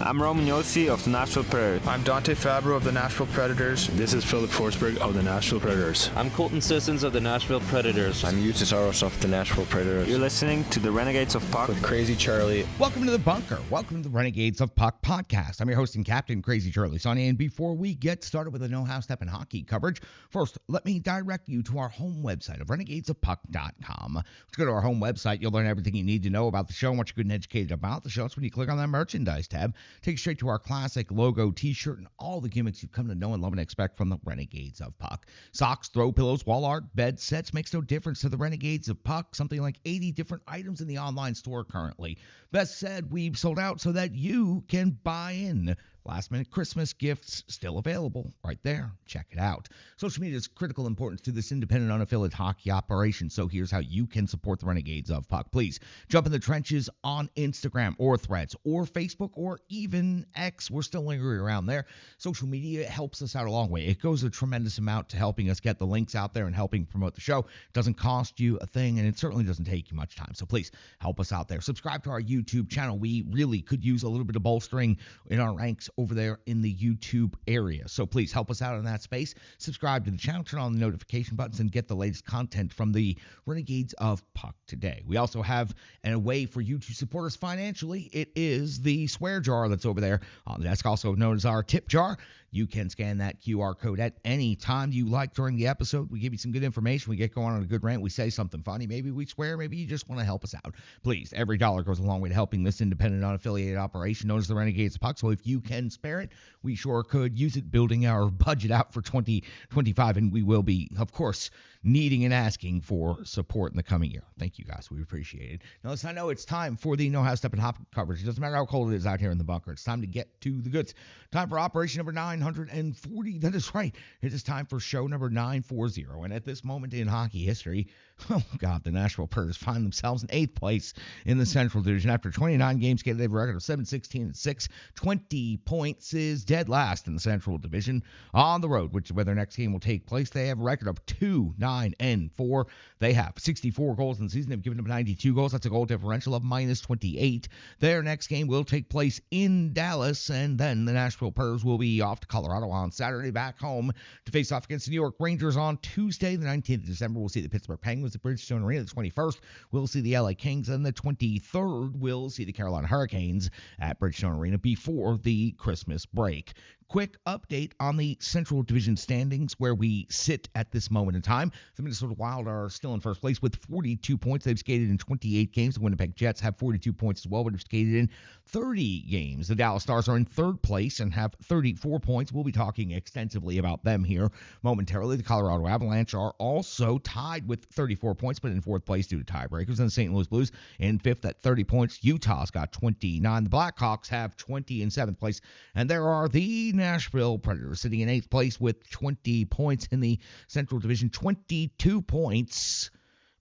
I'm Roman Yossi of the Nashville Predators. I'm Dante Fabro of the Nashville Predators. This is Philip Forsberg of the Nashville Predators. I'm Colton Sissons of the Nashville Predators. I'm Eustace Aros of the Nashville Predators. You're listening to the Renegades of Puck with Crazy Charlie. Welcome to the bunker. Welcome to the Renegades of Puck podcast. I'm your host and captain, Crazy Charlie Saunier. And before we get started with the know-how step in hockey coverage, first, let me direct you to our home website of renegadesofpuck.com. Let's go to our home website. You'll learn everything you need to know about the show and what you're good and educated about the show. It's when you click on that merchandise tab, take you straight to our classic logo t-shirt and all the gimmicks you've come to know and love and expect from the Renegades of Puck. Socks, throw pillows, wall art, bed sets, makes no difference to the Renegades of Puck. Something like 80 different items in the online store currently. Best said, we've sold out so that you can buy in. Last-minute Christmas gifts still available right there. Check it out. Social media is critical importance to this independent, unaffiliated hockey operation, so here's how you can support the Renegades of Puck. Please jump in the trenches on Instagram or Threads or Facebook or even X. We're still lingering around there. Social media helps us out a long way. It goes a tremendous amount to helping us get the links out there and helping promote the show. It doesn't cost you a thing, and it certainly doesn't take you much time. So please help us out there. Subscribe to our YouTube channel. We really could use a little bit of bolstering in our ranks over there in the YouTube area. So please help us out in that space. Subscribe to the channel, turn on the notification buttons, and get the latest content from the Renegades of Puck today. We also have a way for you to support us financially. It is the swear jar that's over there on the desk, also known as our tip jar. You can scan that QR code at any time you like during the episode. We give you some good information. We get going on a good rant. We say something funny. Maybe we swear. Maybe you just want to help us out. Please, every dollar goes a long way to helping this independent, unaffiliated operation known as the Renegades of Puck. So if you can spare it, we sure could use it building our budget out for 2025. And we will be, of course, needing and asking for support in the coming year. Thank you, guys. We appreciate it. Now, listen, I know it's time for the know-how step and hop coverage. It doesn't matter how cold it is out here in the bunker. It's time to get to the goods. Time for operation number 940. That is right. It is time for show number 940. And at this moment in hockey history, oh, God, the Nashville Predators find themselves in 8th place in the Central Division. After 29 games, they have a record of 7-16-6. 20 points is dead last in the Central Division. On the road, which is where their next game will take place, they have a record of 2-9-4. They have 64 goals in the season. They've given up 92 goals. That's a goal differential of -28. Their next game will take place in Dallas, and then the Nashville Predators will be off to Colorado on Saturday, back home to face off against the New York Rangers on Tuesday, the 19th of December. We'll see the Pittsburgh Penguins at Bridgestone Arena. The 21st, we'll see the LA Kings, and the 23rd, we'll see the Carolina Hurricanes at Bridgestone Arena before the Christmas break. Quick update on the Central Division standings where we sit at this moment in time. The Minnesota Wild are still in first place with 42 points. They've skated in 28 games. The Winnipeg Jets have 42 points as well, but have skated in 30 games. The Dallas Stars are in third place and have 34 points. We'll be talking extensively about them here momentarily. The Colorado Avalanche are also tied with 34 points, but in fourth place due to tiebreakers. And the St. Louis Blues in fifth at 30 points. Utah's got 29. The Blackhawks have 20 in seventh place. And there are the Nashville Predators sitting in 8th place with 20 points in the Central Division, 22 points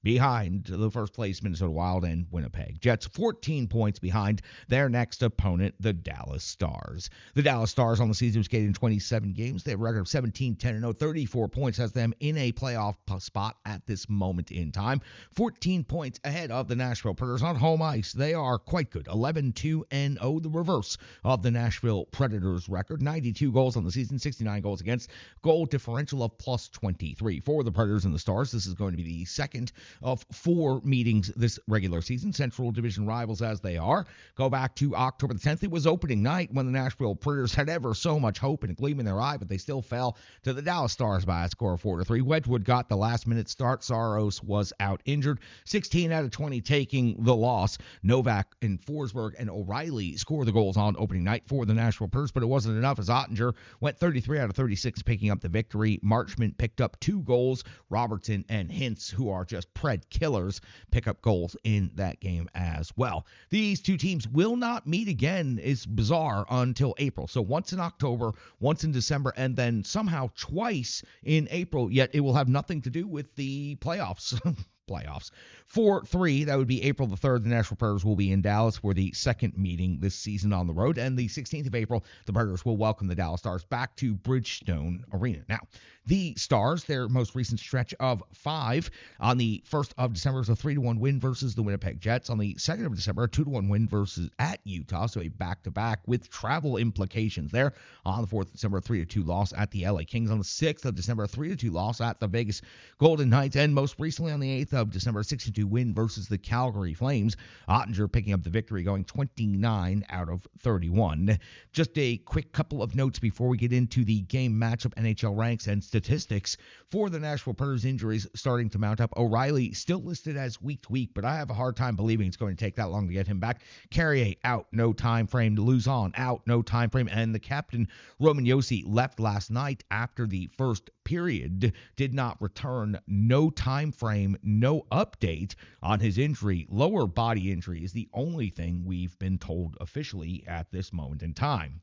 behind the first place Minnesota Wild and Winnipeg Jets, 14 points behind their next opponent, the Dallas Stars. The Dallas Stars on the season have skated in 27 games. They have a record of 17-10-0. 34 points has them in a playoff spot at this moment in time. 14 points ahead of the Nashville Predators on home ice. They are quite good. 11-2-0, the reverse of the Nashville Predators record. 92 goals on the season, 69 goals against. Goal differential of +23 for the Predators and the Stars. This is going to be the second of 4 meetings this regular season. Central Division rivals as they are. Go back to October the 10th. It was opening night when the Nashville Predators had ever so much hope and a gleam in their eye, but they still fell to the Dallas Stars by a score of 4-3. Wedgwood got the last-minute start. Saros was out injured. 16 out of 20 taking the loss. Novak and Forsberg and O'Reilly scored the goals on opening night for the Nashville Predators, but it wasn't enough as Ottinger went 33 out of 36 picking up the victory. Marchment picked up 2 goals. Robertson and Hintz, who are just Pred killers, pick up goals in that game as well. These two teams will not meet again, is bizarre, until April. So once in October, once in December, and then somehow twice in April, yet it will have nothing to do with the playoffs. playoffs. 4-3, that would be April the 3rd. The Nashville Predators will be in Dallas for the second meeting this season on the road. And the 16th of April, the Predators will welcome the Dallas Stars back to Bridgestone Arena. Now, the Stars, their most recent stretch of 5 on the 1st of December is a 3-1 win versus the Winnipeg Jets. On the 2nd of December, a 2-1 win versus at Utah, so a back-to-back with travel implications there. On the 4th of December, a 3-2 loss at the LA Kings. On the 6th of December, a 3-2 loss at the Vegas Golden Knights. And most recently on the 8th of December, a 6-2 win versus the Calgary Flames. Ottinger picking up the victory, going 29 out of 31. Just a quick couple of notes before we get into the game matchup, NHL ranks, and statistics for the Nashville Predators. Injuries starting to mount up. O'Reilly still listed as week to week, but I have a hard time believing it's going to take that long to get him back. Carrier out, no time frame. Luzon out, no time frame. And the captain, Roman Josi, left last night after the first period, did not return. No time frame, no update on his injury. Lower body injury is the only thing we've been told officially at this moment in time.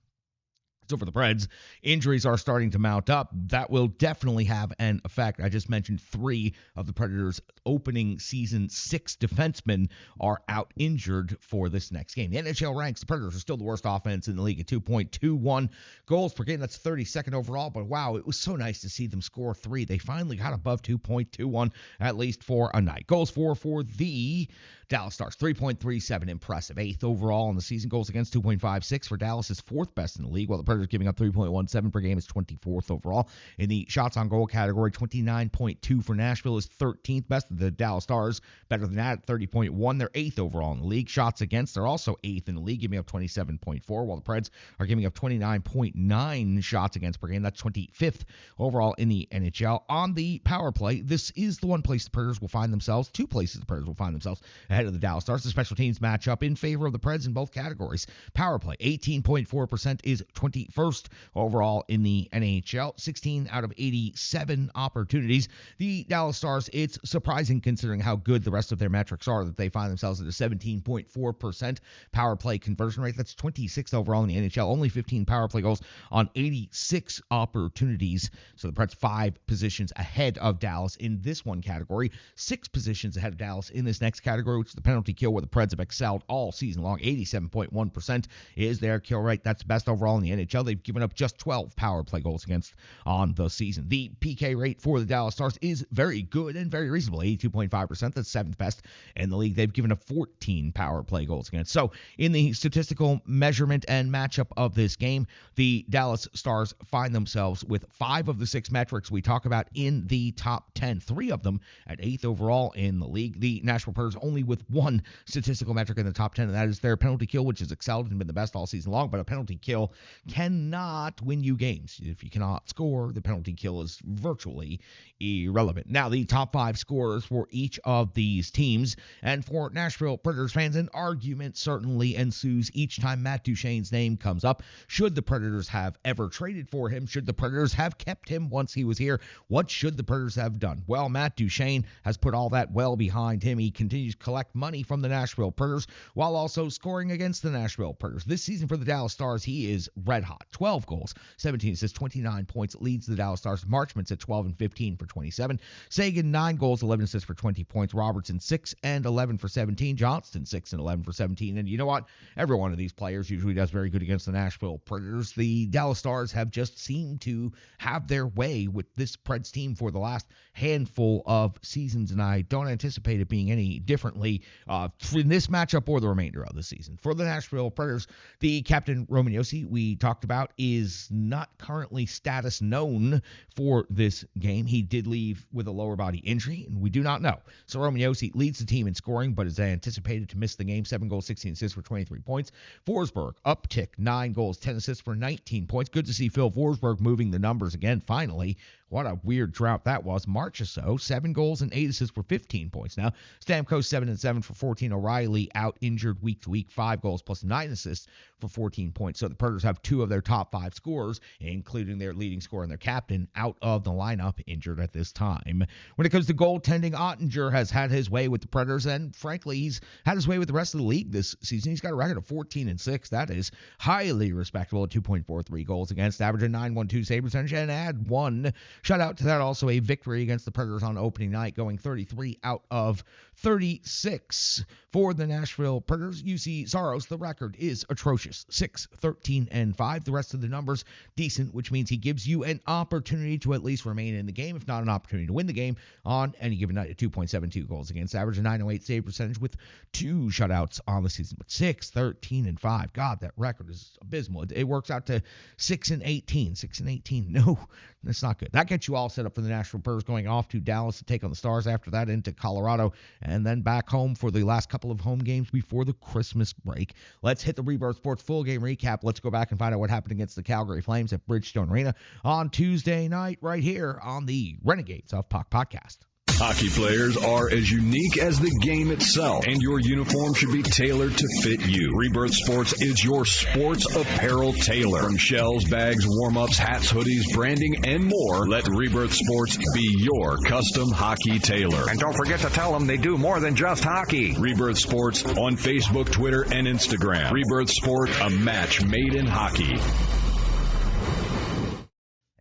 So for the Preds, injuries are starting to mount up. That will definitely have an effect. I just mentioned 3 of the Predators' opening season 6 defensemen are out injured for this next game. The NHL ranks the Predators are still the worst offense in the league at 2.21 goals per game. That's 32nd overall, but wow, it was so nice to see them score 3. They finally got above 2.21, at least for a night. Goals for the Dallas Stars, 3.37, impressive. 8th overall in the season. Goals against, 2.56 for Dallas is 4th best in the league, while the Predators giving up 3.17 per game is 24th overall. In the shots on goal category, 29.2 for Nashville is 13th best. The Dallas Stars, better than that at 30.1. They're 8th overall in the league. Shots against, they're also 8th in the league, giving up 27.4, while the Preds are giving up 29.9 shots against per game. That's 25th overall in the NHL. On the power play, this is the one place the Predators will find themselves, 2 places the Predators will find themselves ahead of the Dallas Stars. The special teams matchup in favor of the Preds in both categories. Power play, 18.4% is 21st overall in the NHL. 16 out of 87 opportunities. The Dallas Stars, it's surprising considering how good the rest of their metrics are that they find themselves at a 17.4% power play conversion rate. That's 26th overall in the NHL. Only 15 power play goals on 86 opportunities. So the Preds 5 positions ahead of Dallas in this one category. 6 positions ahead of Dallas in this next category, which is the penalty kill, where the Preds have excelled all season long. 87.1% is their kill rate. That's best overall in the NHL. They've given up just 12 power play goals against on the season. The PK rate for the Dallas Stars is very good and very reasonable. 82.5%. That's 7th best in the league. They've given up 14 power play goals against. So in the statistical measurement and matchup of this game, the Dallas Stars find themselves with 5 of the 6 metrics we talk about in the top 10. 3 of them at 8th overall in the league. The Nashville Predators only with 1 statistical metric in the top 10, and that is their penalty kill, which has excelled and been the best all season long. But a penalty kill cannot win you games. If you cannot score, the penalty kill is virtually irrelevant. Now, the top 5 scorers for each of these teams, and for Nashville Predators fans, an argument certainly ensues each time Matt Duchene's name comes up. Should the Predators have ever traded for him? Should the Predators have kept him once he was here? What should the Predators have done? Well, Matt Duchene has put all that well behind him. He continues to collect money from the Nashville Predators while also scoring against the Nashville Predators. This season for the Dallas Stars, he is red hot. 12 goals, 17 assists, 29 points, leads the Dallas Stars. Marchment's at 12 and 15 for 27. Sagan, 9 goals, 11 assists for 20 points. Robertson, 6 and 11 for 17. Johnston, 6 and 11 for 17. And you know what? Every one of these players usually does very good against the Nashville Predators. The Dallas Stars have just seemed to have their way with this Preds team for the last handful of seasons, and I don't anticipate it being any differently in this matchup or the remainder of the season. For the Nashville Predators, the captain, Roman Josi, we talked about, is not currently status known for this game. He did leave with a lower body injury, and we do not know. So Roman Josi leads the team in scoring, but is anticipated to miss the game. 7 goals, 16 assists for 23 points. Forsberg, uptick, 9 goals, 10 assists for 19 points. Good to see Phil Forsberg moving the numbers again, finally. What a weird drought that was. Marchessault, 7 goals and 8 assists for 15 points. Now, Stamkos, 7 and 7 for 14. O'Reilly out injured week to week, 5 goals plus 9 assists for 14 points. So the Predators have 2 of their top 5 scorers, including their leading scorer and their captain, out of the lineup, injured at this time. When it comes to goaltending, Ottinger has had his way with the Predators, and frankly, he's had his way with the rest of the league this season. He's got a record of 14 and 6. That is highly respectable at 2.43 goals against, average a 9.12 save percentage, and add 1 shutout to that. Also a victory against the Predators on opening night, going 33 out of 36 for the Nashville Predators. UC Saros, the record is atrocious, 6-13-5. The rest of the numbers decent, which means he gives you an opportunity to at least remain in the game, if not an opportunity to win the game on any given night. At 2.72 goals against average, a 908 save percentage with 2 shutouts on the season. But 6-13-5, God, that record is abysmal. It works out to 6-18. 6-18. No, that's not good. That gets you all set up for the Nashville Predators going off to Dallas to take on the Stars, after that into Colorado, and then back home for the last couple of home games before the Christmas break. Let's hit the Rebirth Sports full game recap. Let's go back and find out what happened against the Calgary Flames at Bridgestone Arena on Tuesday night right here on the Renegades of Puck podcast. Hockey players are as unique as the game itself, and your uniform should be tailored to fit you. Rebirth Sports is your sports apparel tailor. From shells, bags, warm-ups, hats, hoodies, branding, and more, let Rebirth Sports be your custom hockey tailor. And don't forget to tell them they do more than just hockey. Rebirth Sports on Facebook, Twitter, and Instagram. Rebirth Sport, a match made in hockey.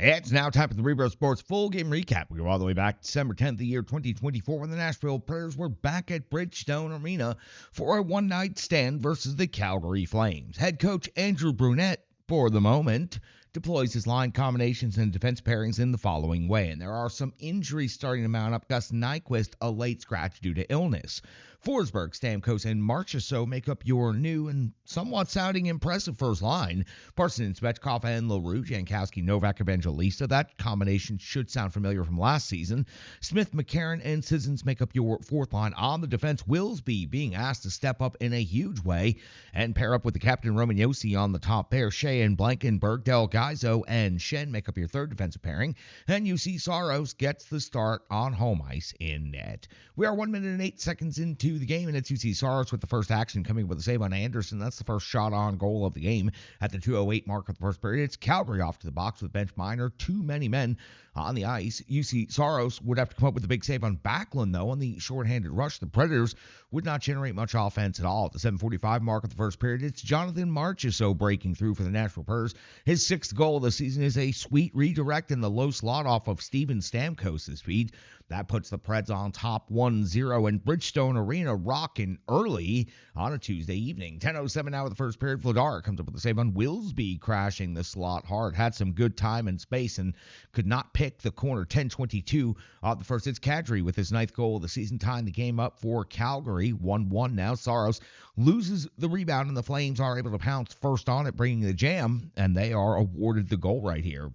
It's now time for the Rebirth Sports full game recap. We go all the way back to December 10th, the year 2024, when the Nashville Predators were back at Bridgestone Arena for a one-night stand versus the Calgary Flames. Head coach Andrew Brunette, for the moment, deploys his line combinations and defense pairings in the following way. And there are some injuries starting to mount up. Gus Nyquist, a late scratch due to illness. Forsberg, Stamkos, and Marchessault make up your new and somewhat sounding impressive first line. Parson, Svechkov, and LaRue, Jankowski, Novak, Evangelista. That combination should sound familiar from last season. Smith, McCarron, and Sissons make up your fourth line. On the defense, Willsby being asked to step up in a huge way and pair up with the captain Roman Josi on the top pair. Shea and Blankenberg, Del Gaizo, and Shen make up your third defensive pairing. And UC Saros gets the start on home ice in net. We are 1 minute and 8 seconds into the game, and it's UC Saros with the first action, coming with a save on Anderson. That's the first shot on goal of the game at the 2:08 mark of the first period. It's Calgary off to the box with bench minor. Too many men on the ice. UC Saros would have to come up with a big save on Backlund, though, on the shorthanded rush. The Predators would not generate much offense at all. At the 7:45 mark of the first period, it's Jonathan Marchessault breaking through for the Nashville Predators. His sixth goal of the season is a sweet redirect in the low slot off of Steven Stamkos' feed. That puts the Preds on top 1-0, and Bridgestone Arena rocking early on a Tuesday evening. 10:07 now of the first period. Vladar comes up with a save on Willsby, crashing the slot hard. Had some good time and space and could not pick the corner. 10:22 of the first. It's Kadri with his ninth goal of the season, tying the game up for Calgary. 1-1 now. Saros loses the rebound, and the Flames are able to pounce first on it, bringing the jam, and they are awarded the goal right here.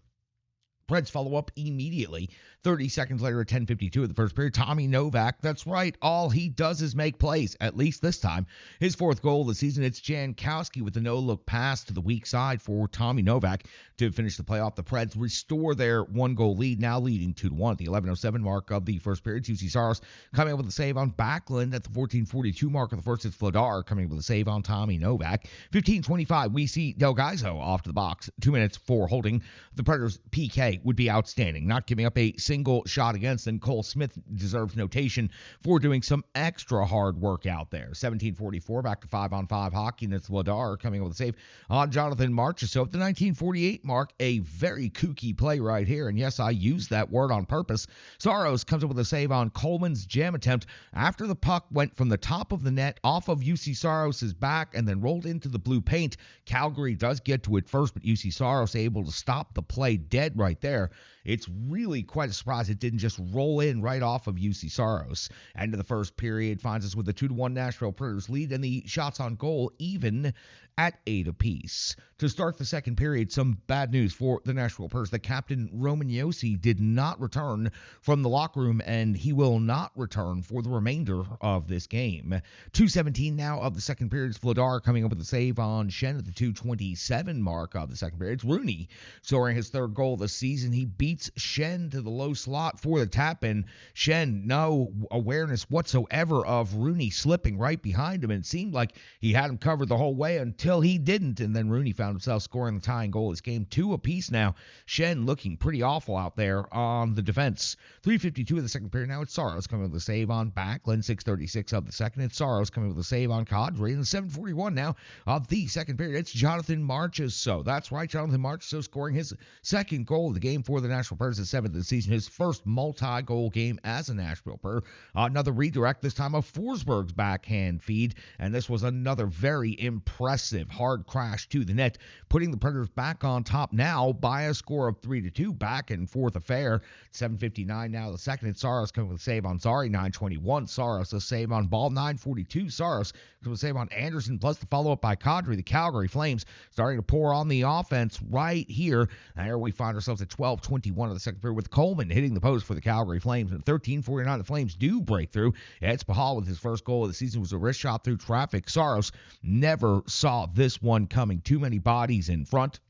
Preds follow up immediately. 30 seconds later at 10:52 of the first period, Tommy Novak, that's right, all he does is make plays, at least this time. His fourth goal of the season, it's Jankowski with a no-look pass to the weak side for Tommy Novak to finish the play off. The Preds restore their one-goal lead, now leading 2-1 at the 11:07 mark of the first period. UC Saros coming up with a save on Backlund at the 14:42 mark of the first. It's Vladar coming up with a save on Tommy Novak. 15:25, we see Del Gaizo off to the box. 2 minutes for holding. The Predators' PK would be outstanding, not giving up a single shot against, and Cole Smith deserves notation for doing some extra hard work out there. 17:44, back to 5-on-5 hockey, and it's Vladar coming up with a save on Jonathan Marchessault. At the 19:48 mark, a very kooky play right here, and yes, I used that word on purpose. Saros comes up with a save on Coleman's jam attempt after the puck went from the top of the net off of UC Saros' back and then rolled into the blue paint. Calgary does get to it first, but UC Saros able to stop the play dead right there. It's really quite a surprise it didn't just roll in right off of UC Saros. End of the first period finds us with a 2-1 Nashville Predators lead, and the shots on goal even at 8 apiece. To start the second period, some bad news for the Nashville Predators. The captain, Roman Josi, did not return from the locker room, and he will not return for the remainder of this game. 2:17 now of the second period. It's Vladar coming up with a save on Shen at the 2:27 mark of the second period. It's Rooney scoring his third goal of the season. He beats Shen to the low slot for the tap, and Shen, no awareness whatsoever of Rooney slipping right behind him, and it seemed like he had him covered the whole way until he didn't, and then Rooney found himself scoring the tying goal of this game. 2 apiece now. Shen looking pretty awful out there on the defense. 3:52 of the second period. Now it's Saros coming with a save on Backlund. 6:36 of the second. It's Saros coming with a save on Kadri. And 7:41 now of the second period. It's Jonathan Marchessault. That's right, Jonathan Marchessault scoring his second goal of the game for the National Nashville Preds, his 7th of the season, his first multi-goal game as a Nashville Pred. Another redirect, this time of Forsberg's backhand feed, and this was another very impressive hard crash to the net, putting the Predators back on top now by a score of 3-2, back and forth affair. 7:59 now the second, and Saros coming with a save on Zari. 9:21, Saros a save on Ball. 9:42, Saros coming with a save on Anderson, plus the follow-up by Kadri. The Calgary Flames starting to pour on the offense right here. And here we find ourselves at 12:21 of the second period with Coleman hitting the post for the Calgary Flames. And 13:49, the Flames do break through. Ed Spahal with his first goal of the season was a wrist shot through traffic. Saros never saw this one coming. Too many bodies in front.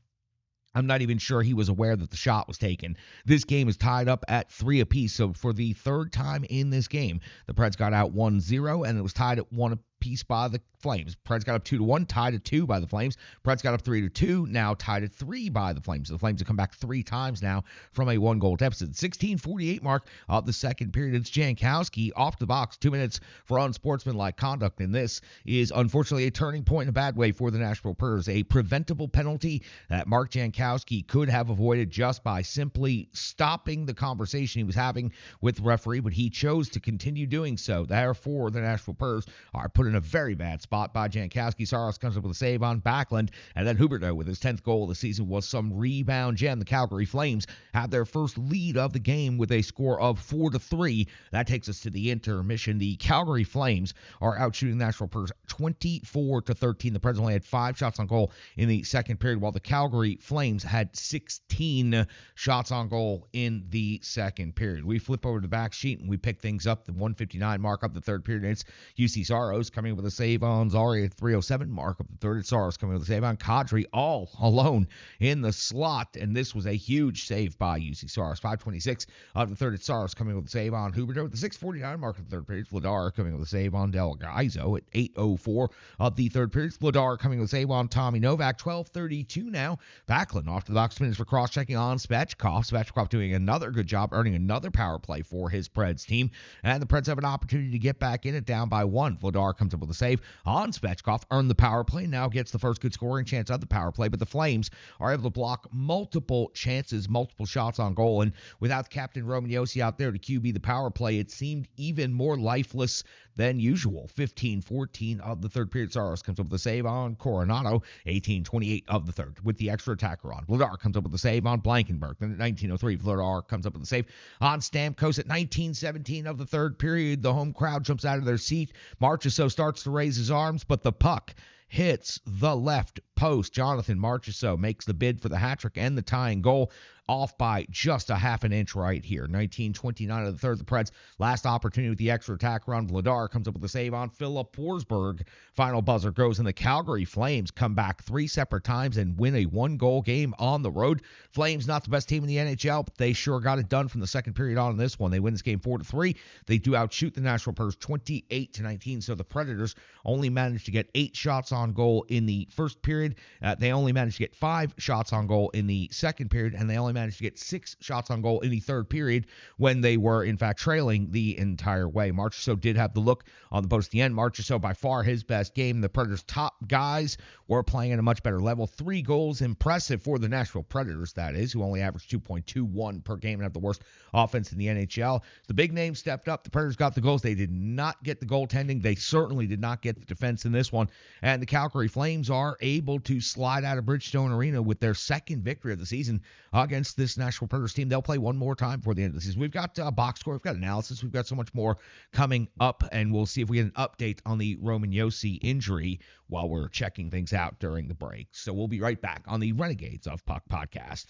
I'm not even sure he was aware that the shot was taken. This game is tied up at 3 apiece. So for the third time in this game, the Preds got out 1-0, and it was tied at 1 apiece by the Flames. Preds got up 2-1, tied at 2 by the Flames. Preds got up 3-2, now tied at 3 by the Flames. The Flames have come back 3 times now from a 1-goal deficit. 16:48 mark of the second period. It's Jankowski off the box. 2 minutes for unsportsmanlike conduct, and this is unfortunately a turning point in a bad way for the Nashville Preds. A preventable penalty that Mark Jankowski could have avoided just by simply stopping the conversation he was having with the referee, but he chose to continue doing so. Therefore, the Nashville Preds are put in a very bad spot by Jankowski. Saros comes up with a save on Backlund, and then Huberdeau with his 10th goal of the season was some rebound gem. The Calgary Flames have their first lead of the game with a score of 4-3. That takes us to the intermission. The Calgary Flames are out shooting the Nashville Preds 24-13. The Preds only had 5 shots on goal in the second period, while the Calgary Flames had 16 shots on goal in the second period. We flip over to the back sheet and we pick things up. The 1:59 mark of the third period. It's UC Saros coming with a save on Zari at 3:07 mark of the third. It's Saros coming with a save on Kadri, all alone in the slot, and this was a huge save by UC Saros. 5:26 of the third. It's Saros coming with a save on Huberdeau at the 6:49 mark of the third period. Vladar coming with a save on Del Gaizo at 8:04 of the third period. Vladar coming with a save on Tommy Novak. 12:32 now. Backlund off to the box minutes for cross-checking on Svechkov. Svechkov doing another good job, earning another power play for his Preds team, and the Preds have an opportunity to get back in it, down by 1. Vladar comes up with a save on Svechkov, earned the power play, now gets the first good scoring chance of the power play, but the Flames are able to block multiple chances, multiple shots on goal, and without Captain Roman Josi out there to QB the power play, it seemed even more lifeless than usual. 15:14 of the third period. Saros comes up with a save on Coronado. 18:28 of the third with the extra attacker on. Vladar comes up with a save on Blankenberg. Then at 19:03, Vladar comes up with a save on Stamkos. At 19:17 of the third period, the home crowd jumps out of their seat. Marchessault starts to raise his arms, but the puck hits the left post. Jonathan Marchessault makes the bid for the hat trick and the tying goal, off by just a half an inch right here. 19:29 of the third. The Preds last opportunity with the extra attack run. Vladar comes up with a save on Philip Forsberg. Final buzzer goes, and the Calgary Flames come back 3 separate times and win a 1-goal game on the road. Flames not the best team in the NHL, but they sure got it done from the second period on in this one. They win this game 4-3. They do outshoot the Nashville Preds 28-19. So the Predators only managed to get 8 shots on goal in the first period. They only managed to get 5 shots on goal in the second period, and they only managed to get 6 shots on goal in the third period when they were, in fact, trailing the entire way. Marchessault did have the look on the post at the end. Marchessault, by far his best game. The Predators' top guys were playing at a much better level. 3 goals, impressive for the Nashville Predators, that is, who only averaged 2.21 per game and have the worst offense in the NHL. The big names stepped up. The Predators got the goals. They did not get the goaltending. They certainly did not get the defense in this one. And the Calgary Flames are able to slide out of Bridgestone Arena with their second victory of the season against this Nashville Predators team. They'll play one more time before the end of the season. We've got a box score, we've got analysis, we've got so much more coming up, and we'll see if we get an update on the Roman Josi injury while we're checking things out during the break. So we'll be right back on the Renegades of Puck podcast.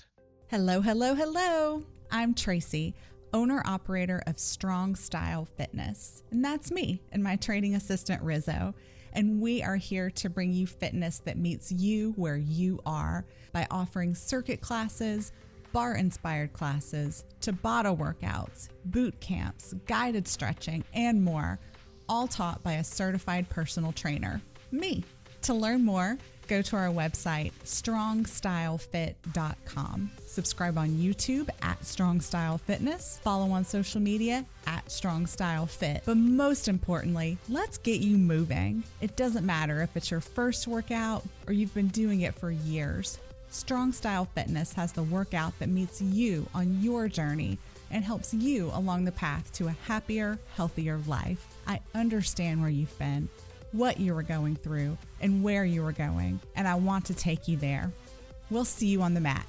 Hello, hello, hello. I'm Tracy, owner-operator of Strong Style Fitness, and that's me and my training assistant, Rizzo. And we are here to bring you fitness that meets you where you are by offering circuit classes, bar-inspired classes, Tabata workouts, boot camps, guided stretching, and more, all taught by a certified personal trainer, me. To learn more, go to our website, strongstylefit.com. Subscribe on YouTube at Strong Style Fitness. Follow on social media at Strong Style Fit. But most importantly, let's get you moving. It doesn't matter if it's your first workout or you've been doing it for years. Strong Style Fitness has the workout that meets you on your journey and helps you along the path to a happier, healthier life. I understand where you've been, what you were going through, and where you were going, and I want to take you there. We'll see you on the mat.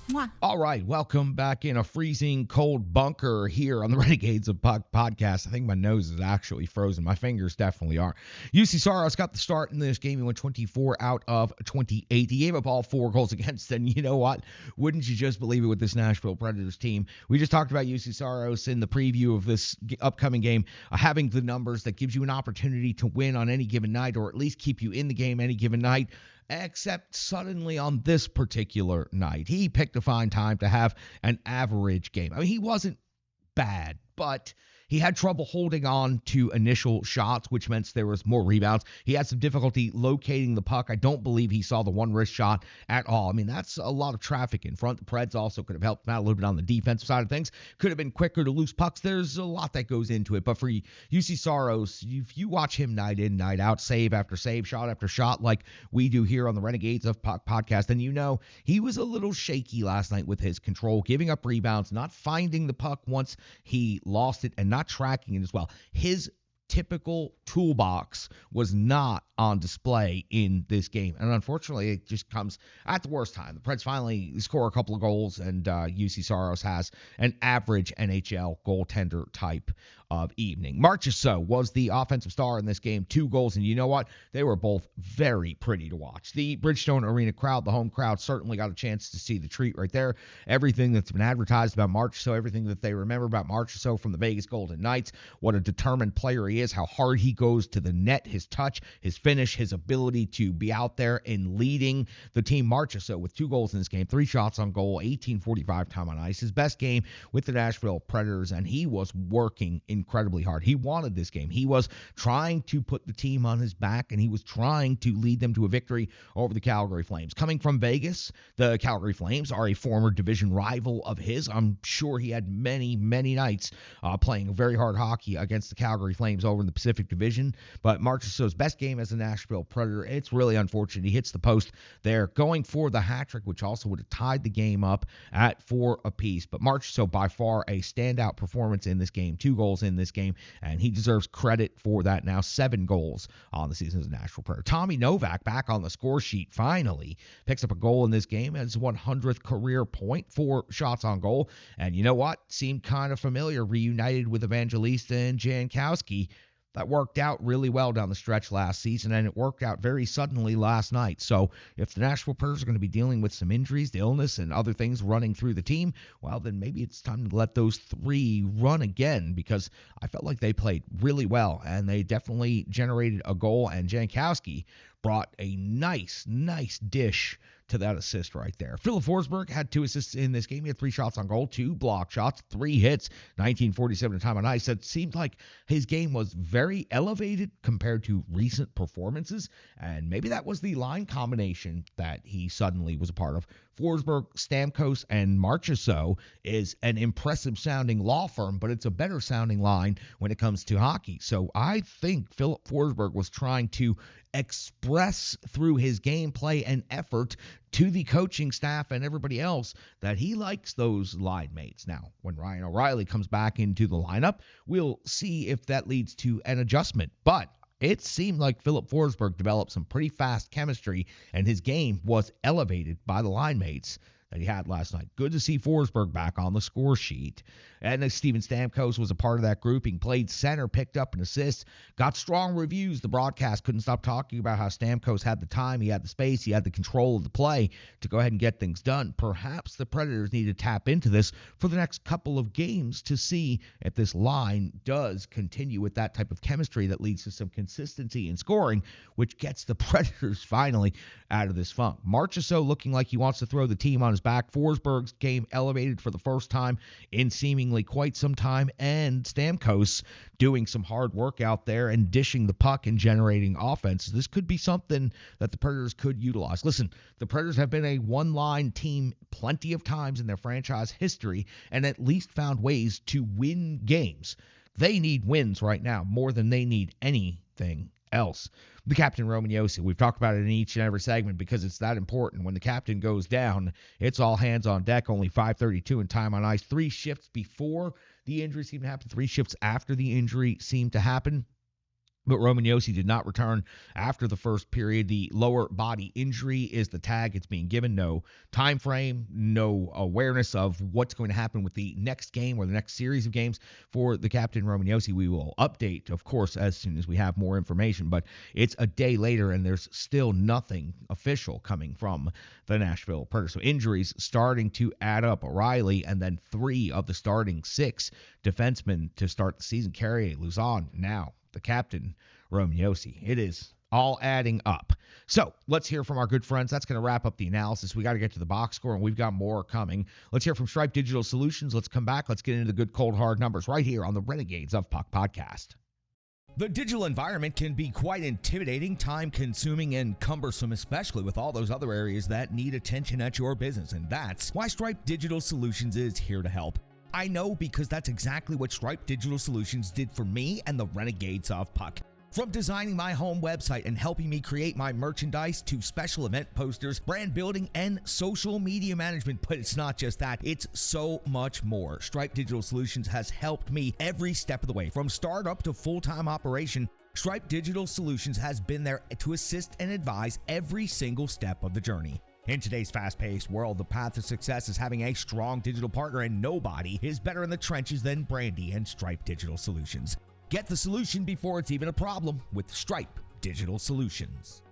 Mwah. All right, welcome back in a freezing cold bunker here on the Renegades of Puck podcast. I think my nose is actually frozen. My fingers definitely are. UC Saros got the start in this game. He went 24 out of 28. He gave up all 4 goals against, and you know what? Wouldn't you just believe it with this Nashville Predators team? We just talked about UC Saros in the preview of this upcoming game, having the numbers that gives you an opportunity to win on any given night, or at least keep you in the game any given night. Except suddenly on this particular night, he picked a fine time to have an average game. I mean, he wasn't bad, but he had trouble holding on to initial shots, which meant there was more rebounds. He had some difficulty locating the puck. I don't believe he saw the one wrist shot at all. I mean, that's a lot of traffic in front. The Preds also could have helped him out a little bit on the defensive side of things. Could have been quicker to lose pucks. There's a lot that goes into it. But for UC Saros, if you watch him night in, night out, save after save, shot after shot, like we do here on the Renegades of Puck podcast, then you know he was a little shaky last night with his control, giving up rebounds, not finding the puck once he lost it, and not tracking it as well. His typical toolbox was not on display in this game, and unfortunately it just comes at the worst time. The Preds finally score a couple of goals, and UC Saros has an average NHL goaltender type of evening. Marchessault was the offensive star in this game, 2 goals, and you know what? They were both very pretty to watch. The Bridgestone Arena crowd, the home crowd, certainly got a chance to see the treat right there. Everything that's been advertised about Marchessault, everything that they remember about Marchessault from the Vegas Golden Knights, what a determined player he is, how hard he goes to the net, his touch, his finish, his ability to be out there and leading the team. Marchessault with 2 goals in this game, 3 shots on goal, 18:45 time on ice. His best game with the Nashville Predators, and he was working incredibly hard. He wanted this game. He was trying to put the team on his back, and he was trying to lead them to a victory over the Calgary Flames. Coming from Vegas, the Calgary Flames are a former division rival of his. I'm sure he had many, many nights playing very hard hockey against the Calgary Flames over in the Pacific Division. But Marchessault's best game as a Nashville Predator, it's really unfortunate. He hits the post there, going for the hat trick, which also would have tied the game up at 4 apiece. But Marchessault, by far a standout performance in this game, 2 goals in this game, and he deserves credit for that. Now 7 goals on the season as a Nashville Predator. Tommy Novak back on the score sheet, finally picks up a goal in this game at his 100th career point, 4 shots on goal. And you know what? Seemed kind of familiar, reunited with Evangelista and Jankowski. That worked out really well down the stretch last season, and it worked out very suddenly last night. So if the Nashville Predators are going to be dealing with some injuries, the illness, and other things running through the team, well, then maybe it's time to let those 3 run again, because I felt like they played really well, and they definitely generated a goal, and Jankowski brought a nice dish to that assist right there. Philip Forsberg had 2 assists in this game. He had 3 shots on goal, 2 block shots, 3 hits, 19:47 time on ice. It seemed like his game was very elevated compared to recent performances, and maybe that was the line combination that he suddenly was a part of. Forsberg, Stamkos, and Marchessault is an impressive-sounding law firm, but it's a better-sounding line when it comes to hockey. So I think Philip Forsberg was trying to express through his gameplay and effort to the coaching staff and everybody else that he likes those line mates. Now, when Ryan O'Reilly comes back into the lineup, we'll see if that leads to an adjustment. But it seemed like Philip Forsberg developed some pretty fast chemistry, and his game was elevated by the line mates that he had last night. Good to see Forsberg back on the score sheet. And Steven Stamkos was a part of that grouping, played center, picked up an assist, got strong reviews. The broadcast couldn't stop talking about how Stamkos had the time, he had the space, he had the control of the play to go ahead and get things done. Perhaps the Predators need to tap into this for the next couple of games to see if this line does continue with that type of chemistry that leads to some consistency in scoring, which gets the Predators finally out of this funk. Marchessault looking like he wants to throw the team on his back. Forsberg's game elevated for the first time in seemingly quite some time, and Stamkos doing some hard work out there and dishing the puck and generating offense. This could be something that the Predators could utilize. Listen, the Predators have been a one-line team plenty of times in their franchise history and at least found ways to win games. They need wins right now more than they need anything else. The captain, Roman Josi. We've talked about it in each and every segment because it's that important. When the captain goes down, it's all hands on deck. Only 5:32 in time on ice. 3 shifts before the injury seemed to happen. 3 shifts after the injury seemed to happen. But Roman Josi did not return after the first period. The lower body injury is the tag it's being given. No time frame, no awareness of what's going to happen with the next game or the next series of games for the captain, Roman Josi. We will update, of course, as soon as we have more information. But it's a day later, and there's still nothing official coming from the Nashville Predators. So injuries starting to add up. O'Reilly and then 3 of the starting 6 defensemen to start the season. Carrier, Luzon, now the captain, Roman Josi. It is all adding up. So let's hear from our good friends. That's going to wrap up the analysis. We got to get to the box score, and we've got more coming. Let's hear from Stripe Digital Solutions. Let's come back. Let's get into the good, cold, hard numbers right here on the Renegades of Puck podcast. The digital environment can be quite intimidating, time-consuming, and cumbersome, especially with all those other areas that need attention at your business, and that's why Stripe Digital Solutions is here to help. I know, because that's exactly what Stripe Digital Solutions did for me and the Renegades of Puck. From designing my home website and helping me create my merchandise to special event posters, brand building, and social media management. But it's not just that, it's so much more. Stripe Digital Solutions has helped me every step of the way. From startup to full-time operation, Stripe Digital Solutions has been there to assist and advise every single step of the journey. In today's fast-paced world, the path to success is having a strong digital partner, and nobody is better in the trenches than Brandy and Stripe Digital Solutions. Get the solution before it's even a problem with Stripe Digital Solutions.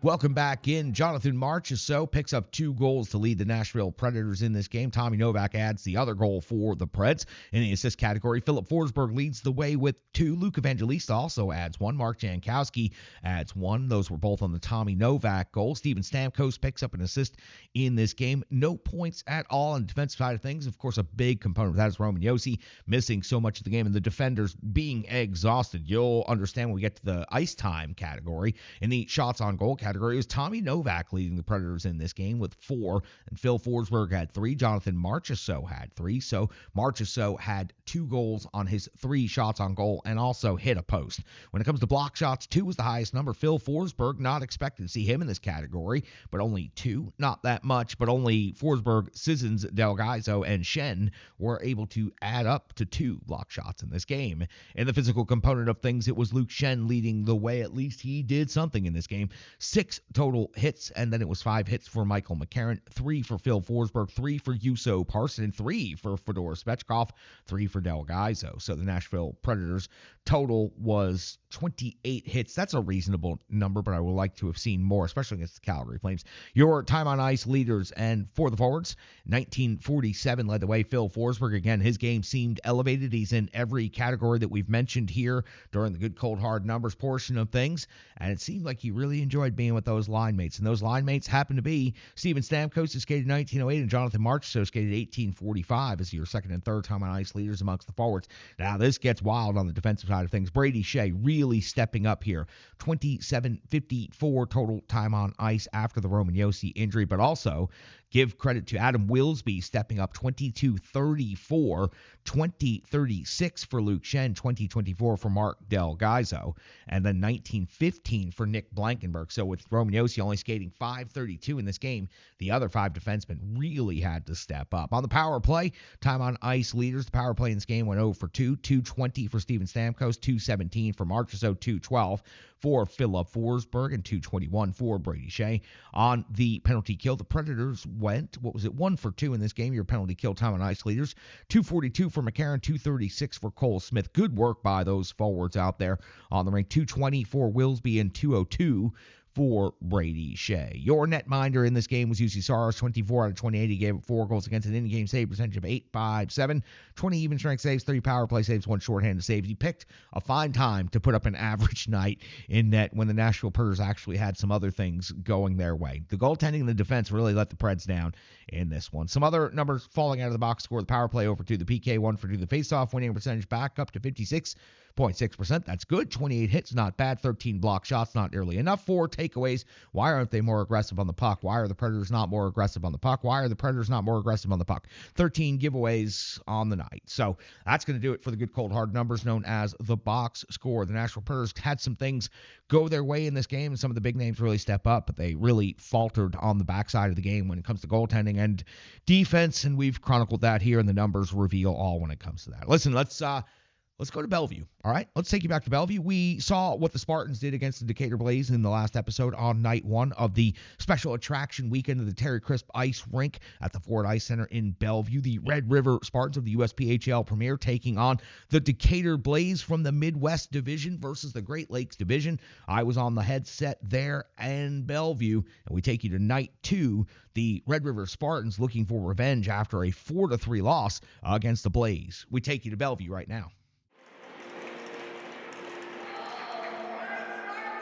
Welcome back in. Jonathan Marchessault picks up 2 goals to lead the Nashville Predators in this game. Tommy Novak adds the other goal for the Preds. In the assist category, Philip Forsberg leads the way with 2. Luke Evangelista also adds 1. Mark Jankowski adds 1. Those were both on the Tommy Novak goal. Steven Stamkos picks up an assist in this game. No points at all on the defensive side of things. Of course, a big component of that is Roman Josi missing so much of the game and the defenders being exhausted. You'll understand when we get to the ice time category. In the shots on goal category, it was Tommy Novak leading the Predators in this game with 4, and Phil Forsberg had 3. Jonathan Marchessault had 3, so Marchessault had 2 goals on his 3 shots on goal and also hit a post. When it comes to block shots, 2 was the highest number. Phil Forsberg, not expected to see him in this category, but only 2. Not that much, but only Forsberg, Sissons, Delgaizo, and Shen were able to add up to 2 block shots in this game. In the physical component of things, it was Luke Shen leading the way. At least he did something in this game. 6 total hits, and then it was 5 hits for Michael McCarron, 3 for Phil Forsberg, 3 for Juuso Parssinen, 3 for Fedor Svechkov, 3 for Delgaizo. So the Nashville Predators total was 28 hits. That's a reasonable number, but I would like to have seen more, especially against the Calgary Flames. Your time on ice leaders, and for the forwards, 1947 led the way. Phil Forsberg, again, his game seemed elevated. He's in every category that we've mentioned here during the good, cold, hard numbers portion of things, and it seemed like he really enjoyed being with those line mates, and those line mates happen to be Steven Stamkos, who skated 1908, and Jonathan Marchessault skated 1845 as your second and third time on ice leaders amongst the forwards. Now this gets wild on the defensive side of things. Brady Shea really stepping up here, 27:54 total time on ice after the Roman Josi injury, but also give credit to Adam Wilsby stepping up, 22:34, 20:36 for Luke Shen, 20:24 for Mark Delgaizo, and then 19:15 for Nick Blankenberg. So with Roman Josi only skating 5:32 in this game, the other 5 defensemen really had to step up. On the power play, time on ice leaders, the power play in this game went 0 for 2, 2:20 for Steven Stamkos, 2:17 for Marchessault, 2:12 for Philip Forsberg, and 2:21 for Brady Shea. On the penalty kill, the Predators went, 1 for 2 in this game, your penalty kill time on ice leaders. 2:42 for McCarron, 2:36 for Cole Smith. Good work by those forwards out there on the rink. 2:20 for Wilsby and 2:02 for Brady Shea. Your netminder in this game was UC Saros, 24 out of 28. He gave up 4 goals against an in-game save percentage of .857, 20 even strength saves, 3 power play saves, 1 shorthanded saves. He picked a fine time to put up an average night in net when the Nashville Predators actually had some other things going their way. The goaltending and the defense really let the Preds down in this one. Some other numbers falling out of the box score: the power play 0 for 2, the PK 1 for 2, the faceoff winning percentage back up to 56.6%. That's good. 28 hits, not bad. 13 block shots, not nearly enough. 4 takeaways. Why aren't they more aggressive on the puck? Why are the Predators not more aggressive on the puck? Why are the Predators not more aggressive on the puck? 13 giveaways on the night. So that's going to do it for the good cold hard numbers known as the box score. The Nashville Predators had some things go their way in this game, and some of the big names really step up, but they really faltered on the backside of the game when it comes to goaltending and defense, and we've chronicled that here, and the numbers reveal all when it comes to that. Listen, let's go to Bellevue, all right? Let's take you back to Bellevue. We saw what the Spartans did against the Decatur Blaze in the last episode on night one of the special attraction weekend of the Terry Crisp Ice Rink at the Ford Ice Center in Bellevue. The Red River Spartans of the USPHL Premier taking on the Decatur Blaze from the Midwest Division versus the Great Lakes Division. I was on the headset there in Bellevue, and we take you to night two. The Red River Spartans looking for revenge after a 4-3 loss against the Blaze. We take you to Bellevue right now.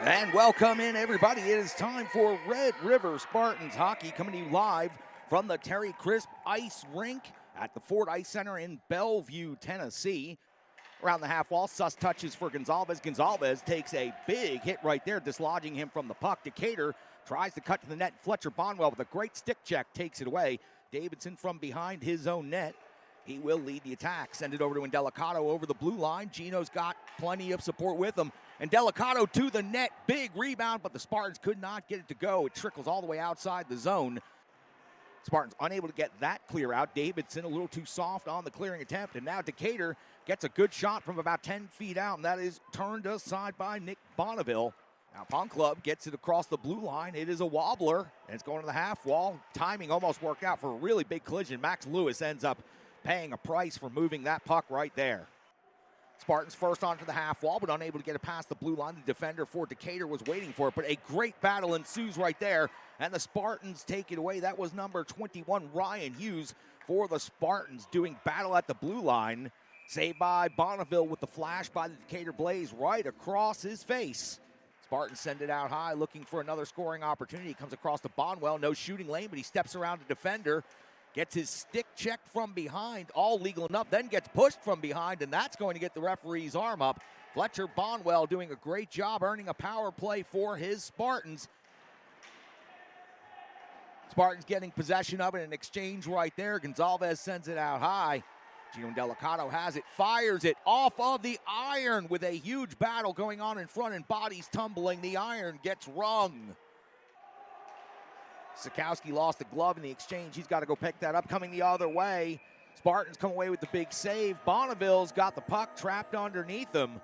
And welcome in, everybody. It is time for Red River Spartans hockey, coming to you live from the Terry Crisp Ice Rink at the Ford Ice Center in Bellevue, Tennessee. Around the half wall, Suss touches for Gonzalez. Gonzalez takes a big hit right there, dislodging him from the puck. Decatur tries to cut to the net. Fletcher Bonwell with a great stick check takes it away. Davidson from behind his own net. He will lead the attack. Send it over to Indelicato over the blue line. Gino's got plenty of support with him. And Delicato to the net. Big rebound, but the Spartans could not get it to go. It trickles all the way outside the zone. Spartans unable to get that clear out. Davidson a little too soft on the clearing attempt. And now Decatur gets a good shot from about 10 feet out. And that is turned aside by Nick Bonneville. Now Punk Club gets it across the blue line. It is a wobbler. And it's going to the half wall. Timing almost worked out for a really big collision. Max Lewis ends up paying a price for moving that puck right there. Spartans first onto the half wall, but unable to get it past the blue line. The defender for Decatur was waiting for it, but a great battle ensues right there, and the Spartans take it away. That was number 21, Ryan Hughes, for the Spartans, doing battle at the blue line. Saved by Bonneville with the flash by the Decatur Blaze right across his face. Spartans send it out high, looking for another scoring opportunity. Comes across to Bonwell, no shooting lane, but he steps around the defender. Gets his stick checked from behind, all legal enough, then gets pushed from behind, and that's going to get the referee's arm up. Fletcher Bonwell doing a great job earning a power play for his Spartans. Spartans getting possession of it, an exchange right there. Gonzalez sends it out high. Gino Delicato has it, fires it off of the iron with a huge battle going on in front and bodies tumbling. The iron gets rung. Sikowski lost the glove in the exchange. He's got to go pick that up. Coming the other way. Spartans come away with the big save. Bonneville's got the puck trapped underneath him.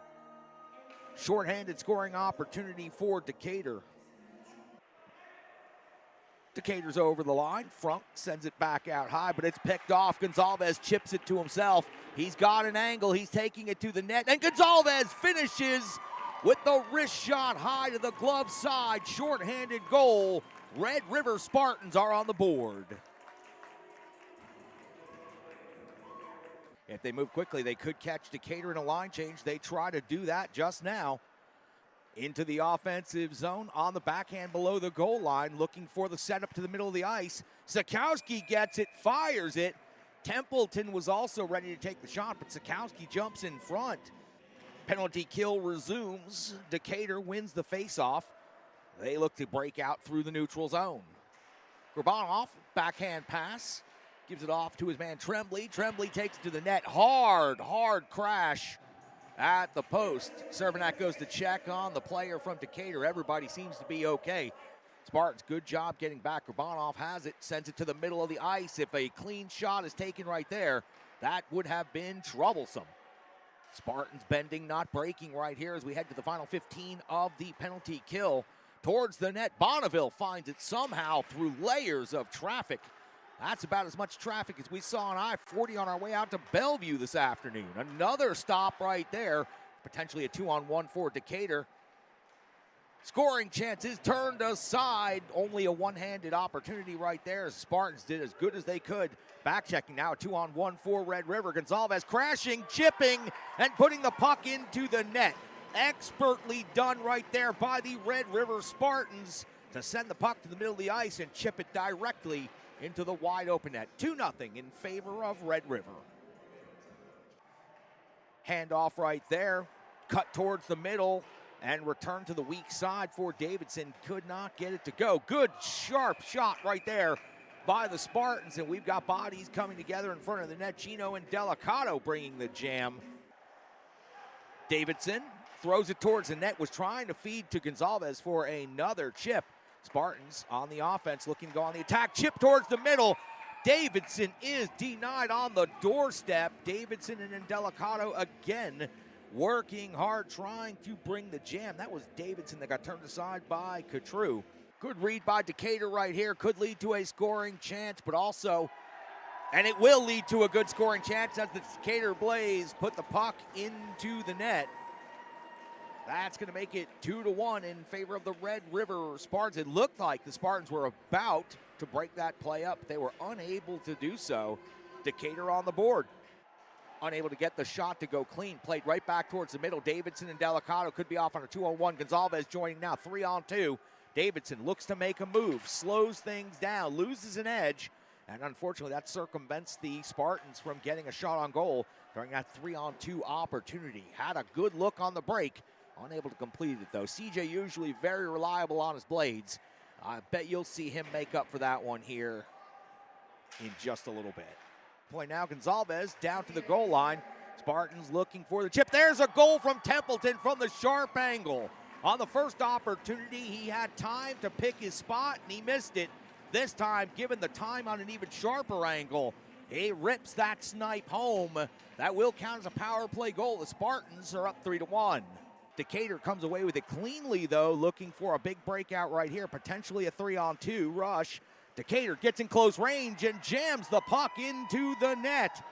Shorthanded scoring opportunity for Decatur. Decatur's over the line. Frunk sends it back out high, but it's picked off. Gonzalez chips it to himself. He's got an angle. He's taking it to the net. And Gonzalez finishes with the wrist shot high to the glove side. Shorthanded goal. Red River Spartans are on the board. If they move quickly, they could catch Decatur in a line change. They try to do that just now. Into the offensive zone on the backhand below the goal line, looking for the setup to the middle of the ice. Sikowski gets it, fires it. Templeton was also ready to take the shot, but Sikowski jumps in front. Penalty kill resumes. Decatur wins the faceoff. They look to break out through the neutral zone. Grabanov, backhand pass. Gives it off to his man Tremblay. Tremblay takes it to the net. Hard crash at the post. Cervenak goes to check on the player from Decatur. Everybody seems to be okay. Spartans, good job getting back. Grabanov has it, sends it to the middle of the ice. If a clean shot is taken right there, that would have been troublesome. Spartans bending, not breaking right here as we head to the final 15 of the penalty kill. Towards the net, Bonneville finds it somehow through layers of traffic. That's about as much traffic as we saw on I-40 on our way out to Bellevue this afternoon. Another stop right there, potentially a 2-on-1 for Decatur. Scoring chances turned aside. Only a one-handed opportunity right there. Spartans did as good as they could. Back checking now, a 2-on-1 for Red River. Gonzalez crashing, chipping, and putting the puck into the net. Expertly done right there by the Red River Spartans to send the puck to the middle of the ice and chip it directly into the wide open net. 2-0 in favor of Red River. Handoff right there, cut towards the middle, and return to the weak side for Davidson. Could not get it to go. Good sharp shot right there by the Spartans, and we've got bodies coming together in front of the net. Gino and Delicato bringing the jam. Davidson throws it towards the net, was trying to feed to Gonzalez for another chip. Spartans on the offense, looking to go on the attack. Chip towards the middle. Davidson is denied on the doorstep. Davidson and Delicato again working hard, trying to bring the jam. That was Davidson that got turned aside by Catru. Good read by Decatur right here. Could lead to a scoring chance, but also, and it will lead to a good scoring chance as the Decatur Blaze put the puck into the net. That's going to make it 2-1 in favor of the Red River Spartans. It looked like the Spartans were about to break that play up. They were unable to do so. Decatur on the board. Unable to get the shot to go clean. Played right back towards the middle. Davidson and Delicato could be off on a 2-on-1. Gonzalez joining now, 3-on-2. Davidson looks to make a move, slows things down, loses an edge, and unfortunately that circumvents the Spartans from getting a shot on goal during that 3-on-2 opportunity. Had a good look on the break, unable to complete it though. CJ usually very reliable on his blades. I bet you'll see him make up for that one here in just a little bit. Point now, Gonzalez down to the goal line. Spartans looking for the chip. There's a goal from Templeton from the sharp angle. On the first opportunity, he had time to pick his spot, and he missed it. This time, given the time on an even sharper angle, he rips that snipe home. That will count as a power play goal. The Spartans are up 3-1. Decatur comes away with it cleanly, though, looking for a big breakout right here, potentially a 3-on-2 rush. Decatur gets in close range and jams the puck into the net.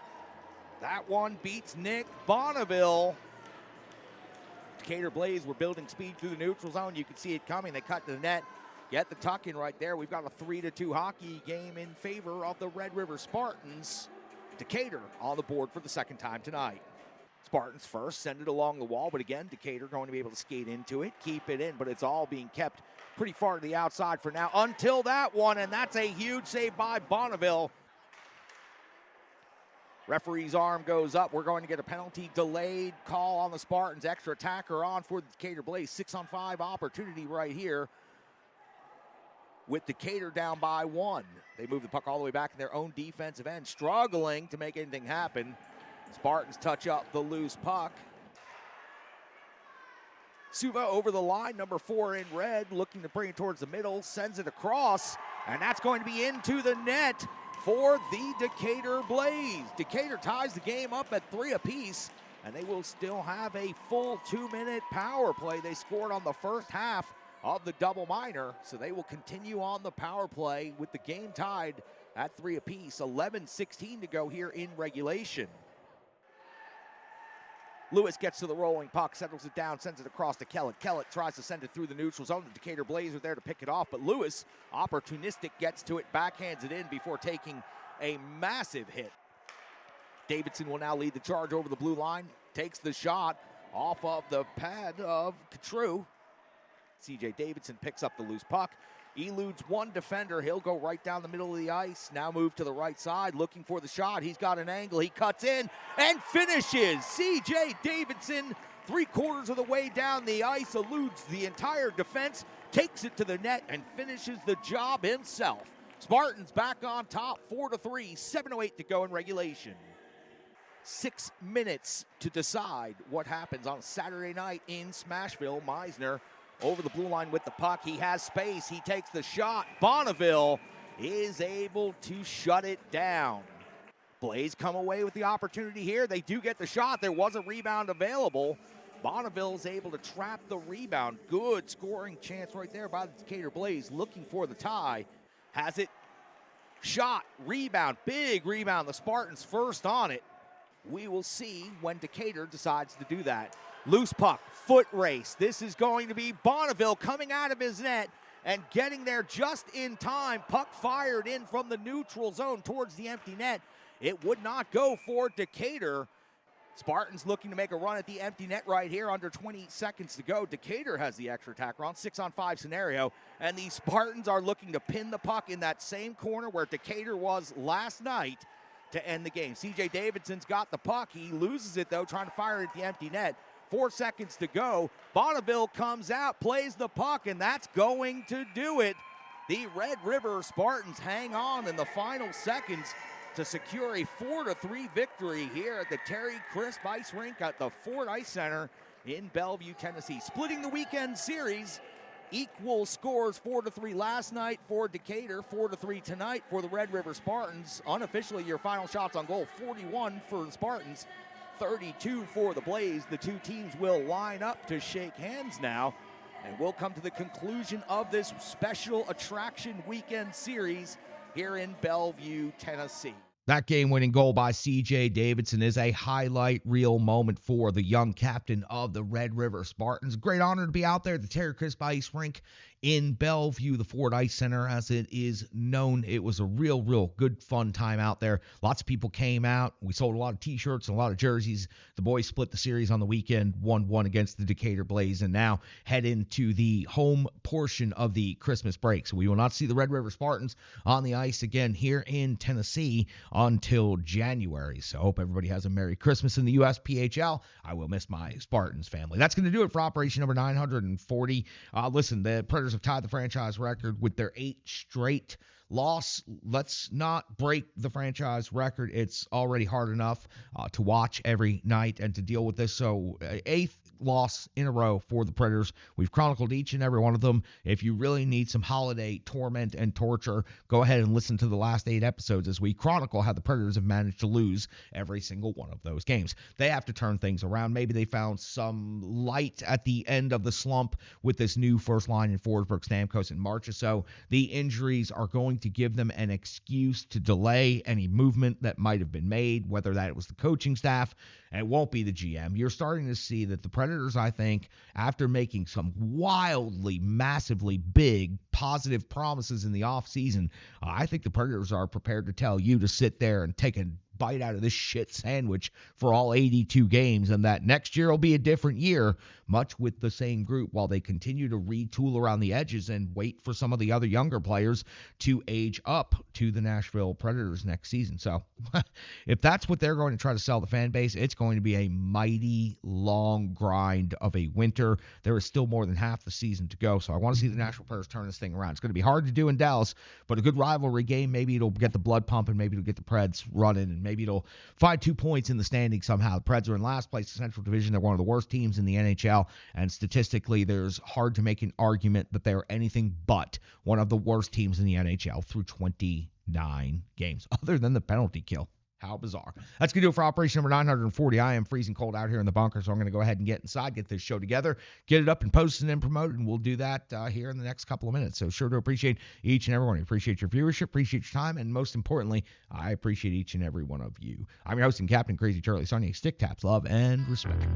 That one beats Nick Bonneville. Decatur Blaze were building speed through the neutral zone. You can see it coming. They cut to the net, get the tuck in right there. We've got a 3-2 hockey game in favor of the Red River Spartans. Decatur on the board for the second time tonight. Spartans first, send it along the wall, but again, Decatur going to be able to skate into it, keep it in, but it's all being kept pretty far to the outside for now until that one, and that's a huge save by Bonneville. Referee's arm goes up. We're going to get a penalty delayed call on the Spartans. Extra attacker on for the Decatur Blaze. 6-on-5 opportunity right here with Decatur down by 1. They move the puck all the way back in their own defensive end, struggling to make anything happen. Spartans touch up the loose puck. Suva over the line, number 4 in red, looking to bring it towards the middle, sends it across, and that's going to be into the net for the Decatur Blaze. Decatur ties the game up at 3 apiece, and they will still have a full 2-minute power play. They scored on the first half of the double minor, so they will continue on the power play with the game tied at 3 apiece. 11:16 to go here in regulation. Lewis gets to the rolling puck, settles it down, sends it across to Kellett. Kellett tries to send it through the neutral zone. The Decatur Blaze are there to pick it off, but Lewis, opportunistic, gets to it, backhands it in before taking a massive hit. Davidson will now lead the charge over the blue line, takes the shot off of the pad of Catru. CJ Davidson picks up the loose puck, eludes one defender. He'll go right down the middle of the ice. Now move to the right side, looking for the shot. He's got an angle. He cuts in and finishes. CJ Davidson, 3/4 of the way down the ice, eludes the entire defense, takes it to the net, and finishes the job himself. Spartans back on top, 4-3, 7:08 to go in regulation. 6 minutes to decide what happens on Saturday night in Smashville. Meisner over the blue line with the puck. He has space. He takes the shot. Bonneville is able to shut it down. Blaze come away with the opportunity here. They do get the shot. There was a rebound available. Bonneville is able to trap the rebound. Good scoring chance right there by the Decatur Blaze, looking for the tie. Has it. Shot. Rebound. Big rebound. The Spartans first on it. We will see when Decatur decides to do that. Loose puck, foot race. This is going to be Bonneville coming out of his net and getting there just in time. Puck fired in from the neutral zone towards the empty net. It would not go for Decatur. Spartans looking to make a run at the empty net right here, under 20 seconds to go. Decatur has the extra attacker on, 6-on-5 scenario, and the Spartans are looking to pin the puck in that same corner where Decatur was last night to end the game. CJ Davidson's got the puck. He loses it, though, trying to fire it at the empty net. 4 seconds to go. Bonneville comes out, plays the puck, and that's going to do it. The Red River Spartans hang on in the final seconds to secure a 4-3 victory here at the Terry Crisp Ice Rink at the Ford Ice Center in Bellevue, Tennessee. Splitting the weekend series, equal scores, 4-3 last night for Decatur, 4-3 tonight for the Red River Spartans. Unofficially, your final shots on goal, 41 for the Spartans, 32 for the Blaze. The two teams will line up to shake hands now, and we'll come to the conclusion of this special attraction weekend series here in Bellevue, Tennessee. That game-winning goal by C.J. Davidson is a highlight reel moment for the young captain of the Red River Spartans. Great honor to be out there at the Terry Crisp Ice Rink in Bellevue, the Ford Ice Center, as it is known. It was a real good, fun time out there. Lots of people came out. We sold a lot of T-shirts and a lot of jerseys. The boys split the series on the weekend, 1-1 against the Decatur Blaze, and now head into the home portion of the Christmas break. So we will not see the Red River Spartans on the ice again here in Tennessee until January. So I hope everybody has a Merry Christmas in the USPHL. I will miss my Spartans family. That's going to do it for operation number 940. Listen, the Predators have tied the franchise record with their 8th straight loss. Let's not break the franchise record. It's already hard enough to watch every night and to deal with this. So 8th loss in a row for the Predators. We've chronicled each and every one of them. If you really need some holiday torment and torture, go ahead and listen to the last 8 episodes as we chronicle how the Predators have managed to lose every single one of those games. They have to turn things around. Maybe they found some light at the end of the slump with this new first line in Forsberg, Stamkos, and Marchessault. The injuries are going to give them an excuse to delay any movement that might have been made, whether that was the coaching staff, and it won't be the GM. You're starting to see that the Predators, I think, after making some wildly, massively big positive promises in the offseason, I think the Predators are prepared to tell you to sit there and take a bite out of this shit sandwich for all 82 games, and that next year will be a different year, much with the same group, while they continue to retool around the edges and wait for some of the other younger players to age up to the Nashville Predators next season. So if that's what they're going to try to sell the fan base, it's going to be a mighty long grind of a winter. There is still more than half the season to go, so I want to see the Nashville Predators turn this thing around. It's going to be hard to do in Dallas, but a good rivalry game, maybe it'll get the blood pumping, maybe it'll get the Preds running, and maybe it'll find 2 points in the standings somehow. The Preds are in last place in the Central Division. They're one of the worst teams in the NHL, and statistically, there's hard to make an argument that they're anything but one of the worst teams in the NHL through 29 games, other than the penalty kill. How bizarre. That's going to do it for operation number 940. I am freezing cold out here in the bunker, so I'm going to go ahead and get inside, get this show together, get it up and posted and promoted, and we'll do that here in the next couple of minutes. So sure to appreciate each and every one. I appreciate your viewership, appreciate your time, and most importantly, I appreciate each and every one of you. I'm your host and Captain Crazy Charlie Saunier. Stick taps, love, and respect.